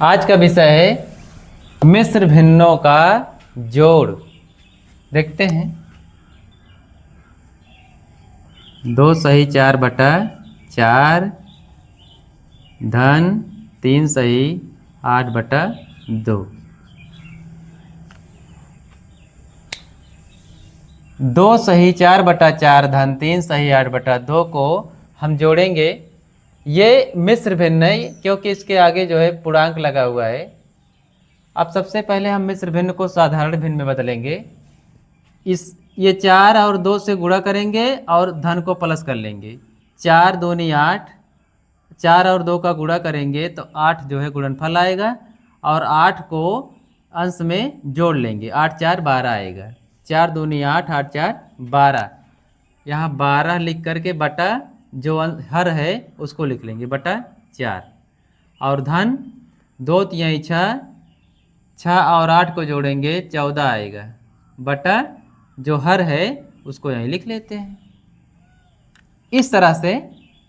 आज का विषय है मिश्र भिन्नों का जोड़। देखते हैं। 2 सही 4/4 धन 3 सही 8/2। 2 सही 4/4 धन 3 सही 8/2 को हम जोड़ेंगे। ये मिश्र भिन्न है क्योंकि इसके आगे जो है पूर्णांक लगा हुआ है। अब सबसे पहले हम मिश्र भिन्न को साधारण भिन्न में बदलेंगे। ये 4 और 2 से गुणा करेंगे और धन को प्लस कर लेंगे। 4 दूनी 8, 4 और 2 का गुणा करेंगे तो 8 जो है गुणनफल आएगा और 8 को अंश में जोड़ लेंगे। 8 4 12 आएगा। 4 दूनी 8, 8 4 12। यहाँ 12 लिख करके बटा जो हर है उसको लिख लेंगे बटा 4 और धन 2 तिहाई 6, 6 और 8 को जोड़ेंगे 14 आएगा बटा जो हर है उसको यहीं लिख लेते हैं। इस तरह से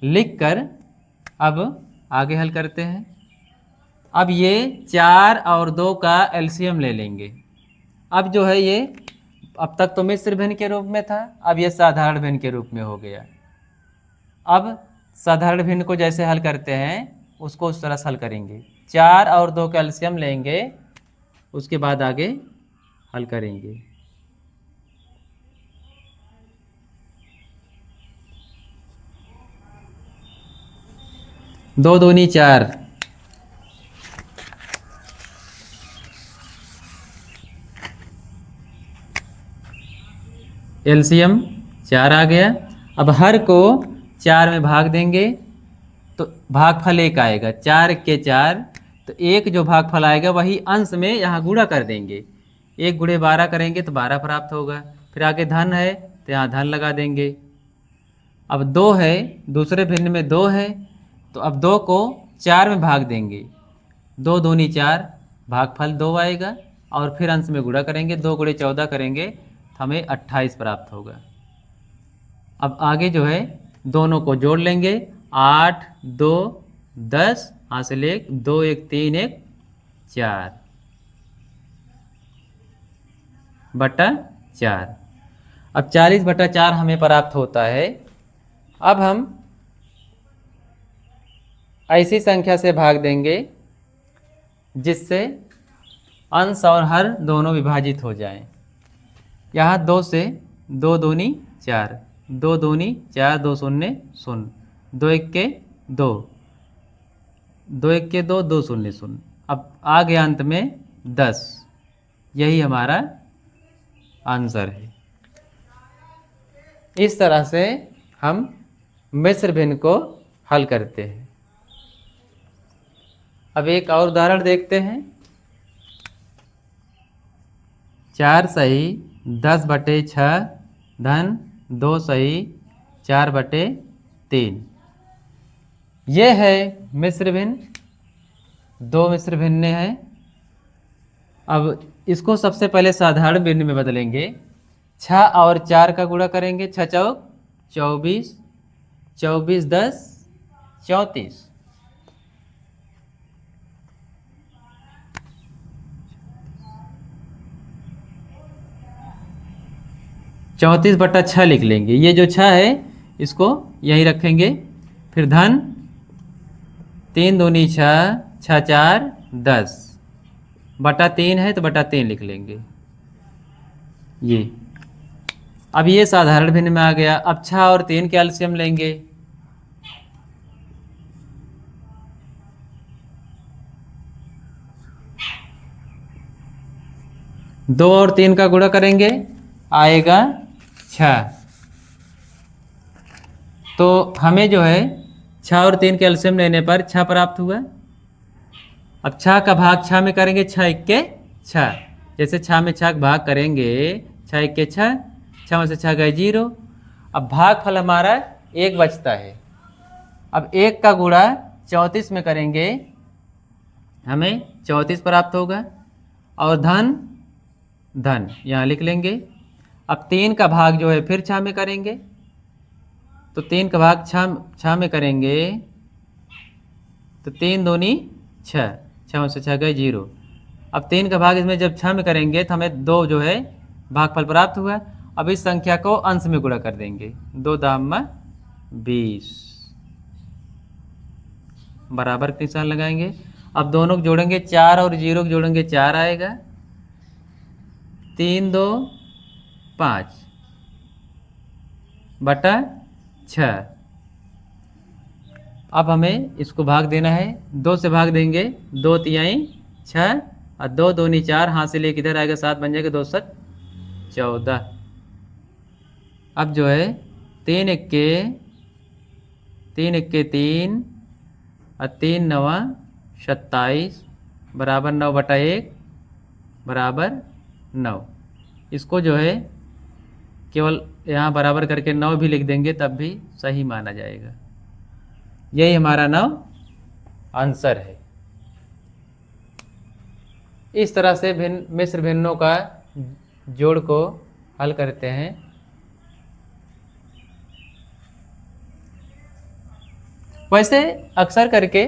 लिखकर अब आगे हल करते हैं। अब ये 4 और 2 का एलसीएम ले लेंगे। अब जो है ये अब तक तो मिश्र भिन्न के रूप में था, अब ये साधारण भिन्न के रूप में हो गया। अब साधारण भिन्न को जैसे हल करते हैं उसको उस तरह से हल करेंगे। 4 और 2 का एलसीएम लेंगे, उसके बाद आगे हल करेंगे। दो दूनी 4, एलसीएम 4 आ गया। अब हर को 4 में भाग देंगे तो भागफल 1 आएगा। 4 के 4 तो 1 जो भागफल आएगा वही अंश में यहाँ गुणा कर देंगे। 1 गुणे 12 करेंगे तो 12 प्राप्त होगा। फिर आगे धन है तो यहाँ धन लगा देंगे। अब 2 है, दूसरे भिन्न में 2 है तो अब 2 को 4 में भाग देंगे। 2 दूनी 4, भागफल 2 आएगा और फिर अंश में गुणा करेंगे। 2 गुणे 14 करेंगे तो हमें 28 प्राप्त होगा। अब आगे जो है दोनों को जोड़ लेंगे। 8 2 10, हासिल 1 2 1 3 1 4 बटा 4। अब 40/4 हमें प्राप्त होता है। अब हम ऐसी संख्या से भाग देंगे जिससे अंश और हर दोनों विभाजित हो जाएं। यहाँ 2 से 2 दूनी 4, 2 दूनी 4, 2 शून्य 0, 2 1 के 2, 2 1 के 2, 2 शून्य 0। अब आ गया अंत में 10। यही हमारा आंसर है। इस तरह से हम मिश्र भिन्न को हल करते हैं। अब एक और उदाहरण देखते हैं। 4 सही 10/6 धन 2 सही 4/3। ये है मिश्र भिन्न। 2 मिश्र भिन्न हैं। अब इसको सबसे पहले साधारण भिन्न में बदलेंगे। 6 और 4 का गुणा करेंगे। 6 चौक 24, 24 10 34। 34/6 लिख लेंगे। ये जो 6 है इसको यहीं रखेंगे। फिर धन 3 दूनी 6, 6 4 10 बटा 3 है तो बटा 3 लिख लेंगे। ये अब ये साधारण भिन्न में आ गया। अब 6 और 3 के एलसीएम लेंगे। दो और 3 का गुणा करेंगे, आएगा 6। तो हमें जो है 6 और 3 के एलसीएम लेने पर 6 प्राप्त हुआ। अब 6 का भाग 6 में करेंगे। 6 1 के 6, जैसे 6 में 6 का भाग करेंगे। 6 1 के 6, 6 में से 6 गए 0। अब भागफल हमारा 1 बचता है। अब 1 का गुणा 34 में करेंगे, हमें 34 प्राप्त होगा और धन धन यहाँ लिख लेंगे। अब 3 का भाग जो है फिर 6 में करेंगे तो 3 का भाग 6 में करेंगे तो 3 दूनी 6, 6 से 6 गए 0। अब 3 का भाग इसमें जब 6 में करेंगे तो हमें 2 जो है भागफल प्राप्त हुआ। अब इस संख्या को अंश में गुणा कर देंगे, 2 दाम में 20 बराबर के निशान लगाएंगे। अब दोनों को जोड़ेंगे 4 और 0 को जोड़ेंगे 4 आएगा, 3 2 5 बटा 6। अब हमें इसको भाग देना है, 2 से भाग देंगे, 2 तिहाई 6 और 2 दूनी 4, हाथ से लेकर इधर आएगा 7 बन जाएगा, 2 7 14। अब जो है 3 इक्के 3 और 3 9 27 बराबर 9 बटा 1 बराबर 9। इसको जो है केवल यहाँ बराबर करके 9 भी लिख देंगे तब भी सही माना जाएगा। यही हमारा 9 आंसर है। इस तरह से मिश्र भिन्नों का जोड़ को हल करते हैं। वैसे अक्सर करके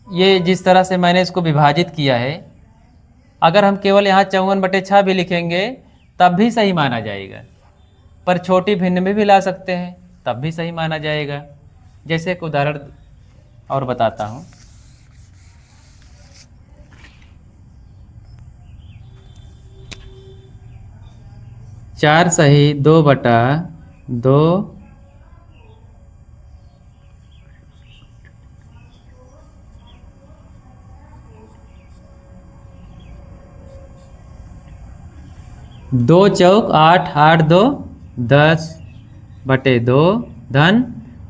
ये जिस तरह से मैंने इसको विभाजित किया है, अगर हम केवल यहाँ 54/6 भी लिखेंगे तब भी सही माना जाएगा, पर छोटी भिन्न में भी ला सकते हैं तब भी सही माना जाएगा। जैसे एक उदाहरण और बताता हूँ। चार सही 2/2 2 चौक 8 8 2 10/2 धन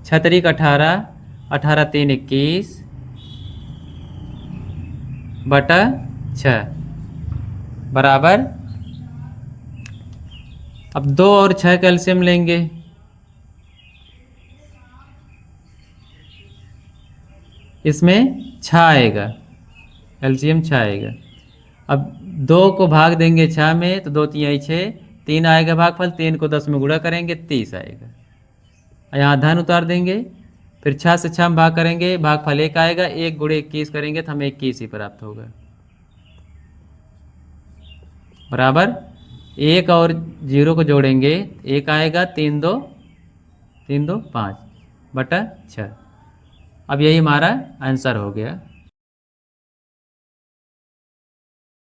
6 18 18 3 21 बटा 6 बराबर। अब 2 और 6 का एलसीएम लेंगे, इसमें 6 आएगा, एलसीएम 6 आएगा। अब 2 को भाग देंगे 6 में तो 2 3 6, 3 आएगा भागफल, 3 को 10 में गुणा करेंगे 30 आएगा। यहाँ धन उतार देंगे, फिर 6 से 6 में भाग करेंगे, भागफल 1 आएगा, 1 गुणे 21 करेंगे तो हमें 21 ही प्राप्त होगा बराबर। 1 और 0 को जोड़ेंगे 1 आएगा, 3 2 5 बटा 6। अब यही हमारा आंसर हो गया।